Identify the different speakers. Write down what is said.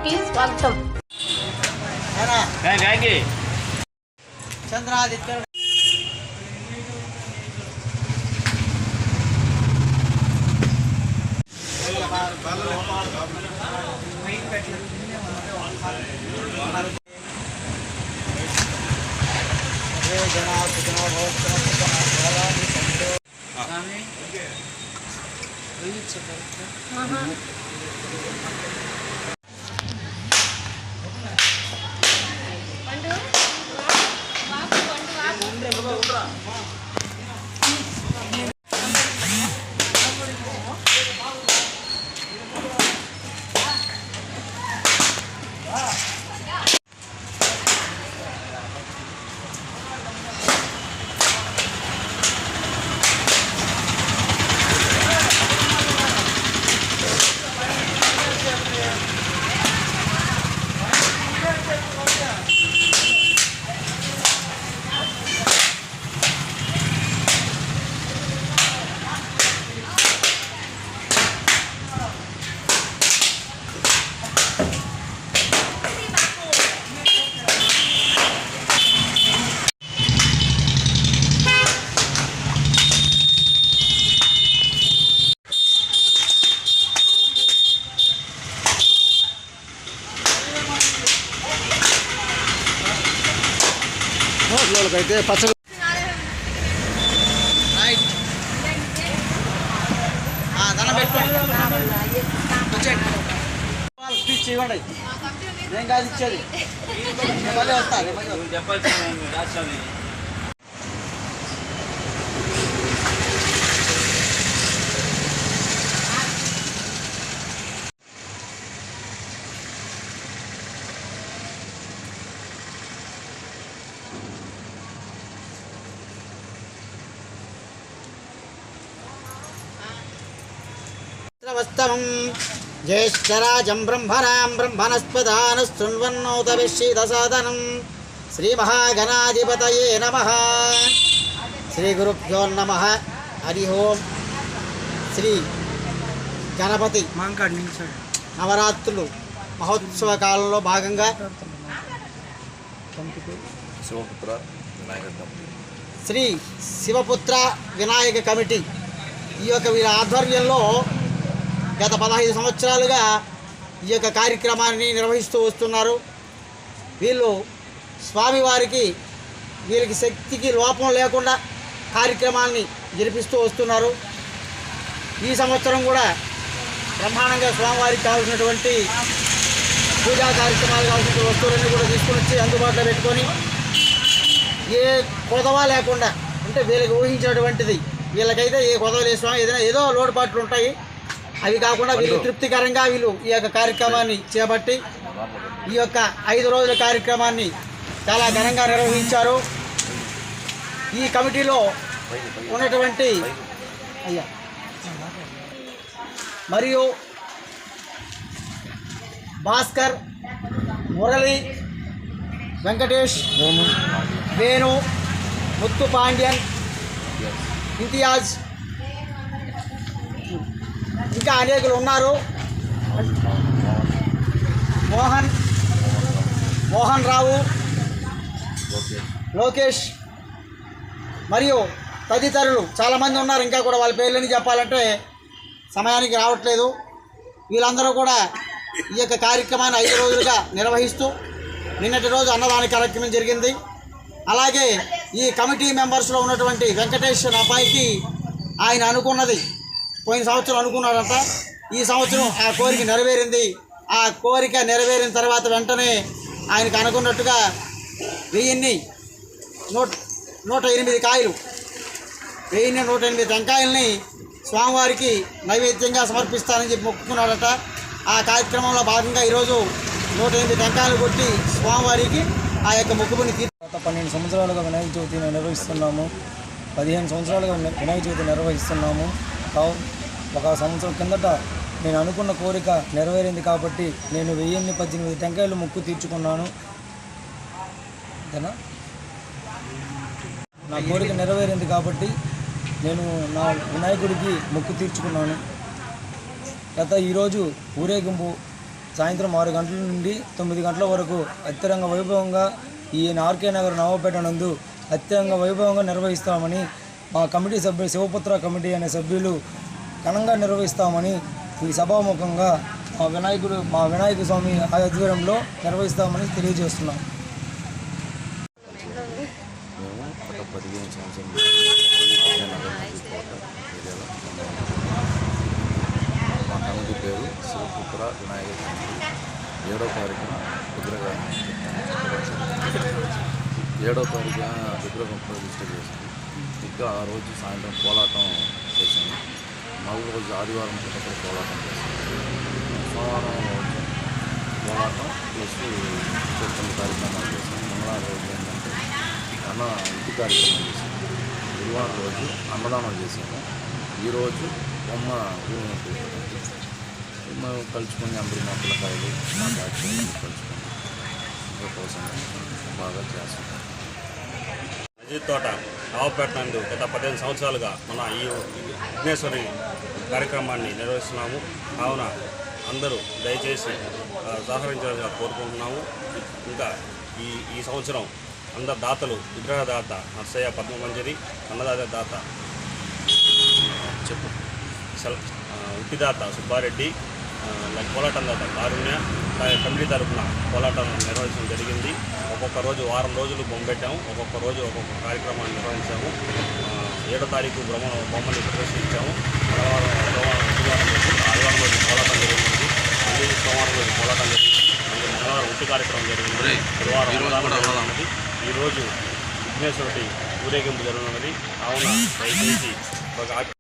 Speaker 1: కి స్వాగతం.
Speaker 2: చంద్రాదిత్య అయితే పచ్చడి దండం పెట్టుకోండి. స్పీచ్ ఇవ్వండి. నేను కాదు ఇచ్చేది, మళ్ళీ వస్తాను. ज्येष्ठराजं ब्रह्मणां ब्रह्मणस्पदानशृण्वन्नोतविश्चिदसादनं श्रीमहागणाधिपतये नमः. श्रीगुरुभ्यो नमः. हरि ओं. శ్రీ గణపతి నవరాత్రులు మహోత్సవ కాలంలో భాగంగా శ్రీ శివపుత్ర వినాయక కమిటీ ఈ యొక్క వీరి ఆధ్వర్యంలో గత 15 సంవత్సరాలుగా ఈ యొక్క కార్యక్రమాన్ని నిర్వహిస్తూ వస్తున్నారు. వీళ్ళు స్వామివారికి వీరికి శక్తికి లోపం లేకుండా కార్యక్రమాన్ని జరిపిస్తూ వస్తున్నారు. ఈ సంవత్సరం కూడా బ్రహ్మాండంగా స్వామివారికి కావాల్సినటువంటి పూజా కార్యక్రమాలు కావాల్సిన వస్తువులన్నీ కూడా తీసుకుని వచ్చి అందుబాటులో పెట్టుకొని ఏ కొదవ లేకుండా అంటే వీళ్ళకి ఊహించినటువంటిది వీళ్ళకైతే ఏ కొదవ లేదు స్వామి, ఏదైనా ఏదో లోటుపాట్లు ఉంటాయి, అవి కాకుండా వీళ్ళు తృప్తికరంగా వీళ్ళు ఈ యొక్క కార్యక్రమాన్ని చేపట్టి ఈ యొక్క 5 రోజుల కార్యక్రమాన్ని చాలా ఘనంగా నిర్వహించారు. ఈ కమిటీలో ఉన్నటువంటి అయ్యా మరియు భాస్కర్, మురళి, వెంకటేష్, వేణు, ముత్తు పాండ్యన్, ఇంతియాజ్, ఇంకా అనేకులు ఉన్నారు. మోహన్ రావు, లోకేష్ మరియు తదితరులు చాలామంది ఉన్నారు. ఇంకా కూడా వాళ్ళ పేర్లని చెప్పాలంటే సమయానికి రావట్లేదు. వీళ్ళందరూ కూడా ఈ యొక్క కార్యక్రమాన్ని 5 రోజులుగా నిర్వహిస్తూ నిన్నటి రోజు అన్నదాన కార్యక్రమం జరిగింది. అలాగే ఈ కమిటీ మెంబర్స్లో ఉన్నటువంటి వెంకటేష్ అబ్బాయికి ఆయన అనుకున్నది పోయిన సంవత్సరం అనుకున్నాడంట, ఈ సంవత్సరం ఆ కోరిక నెరవేరింది. ఆ కోరిక నెరవేరిన తర్వాత వెంటనే ఆయనకు అనుకున్నట్టుగా 1,108 కాయలు 1,108 టెంకాయల్ని స్వామివారికి నైవేద్యంగా సమర్పిస్తానని చెప్పి మొక్కుకున్నాడట. ఆ కార్యక్రమంలో భాగంగా ఈరోజు 108 టెంకాయలు కొట్టి స్వామివారికి ఆ యొక్క మొక్కుబడిని
Speaker 3: గత 12 సంవత్సరాలుగా వినాయక చవితి నిర్వహిస్తున్నాము. 15 సంవత్సరాలుగా వినాయక చవితి నిర్వహిస్తున్నాము. ఒక సంవత్సరం కిందట నేను అనుకున్న కోరిక నెరవేరింది కాబట్టి నేను 1,018 టెంకాయలు మొక్కు తీర్చుకున్నాను. నా కోరిక నెరవేరింది కాబట్టి నేను నా వినాయకుడికి మొక్కు తీర్చుకున్నాను. ఈరోజు ఊరేగింపు సాయంత్రం 6 గంటల నుండి 9 గంటల వరకు అత్యంత వైభవంగా ఈ ఆర్కే నగర్ నవాపేట నందు అత్యంత వైభవంగా నిర్వహిస్తామని మా కమిటీ సభ్యులు శివపుత్ర కమిటీ అనే సభ్యులు ఘనంగా నిర్వహిస్తామని ఈ సభాముఖంగా మా వినాయక స్వామి ఆధ్వర్యంలో నిర్వహిస్తామని తెలియజేస్తున్నాం.
Speaker 1: మేము గత 15 సంవత్సరాలు మా కమిటీ పేరు శివపుత్ర వినాయక కమిటీ. 7వ తారీఖున విగ్రహం 7వ తారీఖున విగ్రహం ప్రతిష్ట చేసింది. ఇంకా ఆ రోజు సాయంత్రం కోలాటం చేసాము. మరో రోజు ఆదివారం ఒకటి కోలాటం చేసాము. సోమవారం రోజు కోలాటం ప్లస్ 9 కార్యక్రమాలు చేసాము. మంగళవారం రోజు ఏంటంటే ఇంటి కార్యక్రమం చేసాము. గురువారం రోజు అన్నదానం చేసాము. ఈరోజు బొమ్మ మేము కలుసుకొని అందరూ మా పిల్లకాయలు మా దాక్షలు కలుసుకొని కోసం బాగా చేస్తాం.
Speaker 4: అజిత్ తోట నవాపేట నందు గత 15 సంవత్సరాలుగా మన ఈ విఘ్నేశ్వరి కార్యక్రమాన్ని నిర్వహిస్తున్నాము. కావున అందరూ దయచేసి సహకరించాలని కోరుకుంటున్నాము. ఇంకా ఈ సంవత్సరం అందరు దాతలు విగ్రహదాత నర్సయ్య పద్మమంజరి, అన్నదాత దాత ఉట్టిదాత సుబ్బారెడ్డి, కోలాటం దాత కారుణ్య కమిటీ తరఫున కోలాటం నిర్వహించడం జరిగింది. ఒక్కొక్క రోజు వారం రోజులు బొమ్మ పెట్టాము. ఒక్కొక్క రోజు ఒక్కొక్క కార్యక్రమాన్ని నిర్వహించాము. 7వ తారీఖు బొమ్మని ప్రదర్శించాము. ఆదివారం రోజు కోలాటం జరిగింది. మళ్ళీ సోమవారం రోజు కోలాటం జరిగింది. మళ్ళీ మంగళవారం ఉట్టి కార్యక్రమం జరిగింది. గురువారం ఈరోజు విఘ్నేశ్వరుడి ఊరేగింపు జరుగుతున్నది. కావున దయచేసి ఒక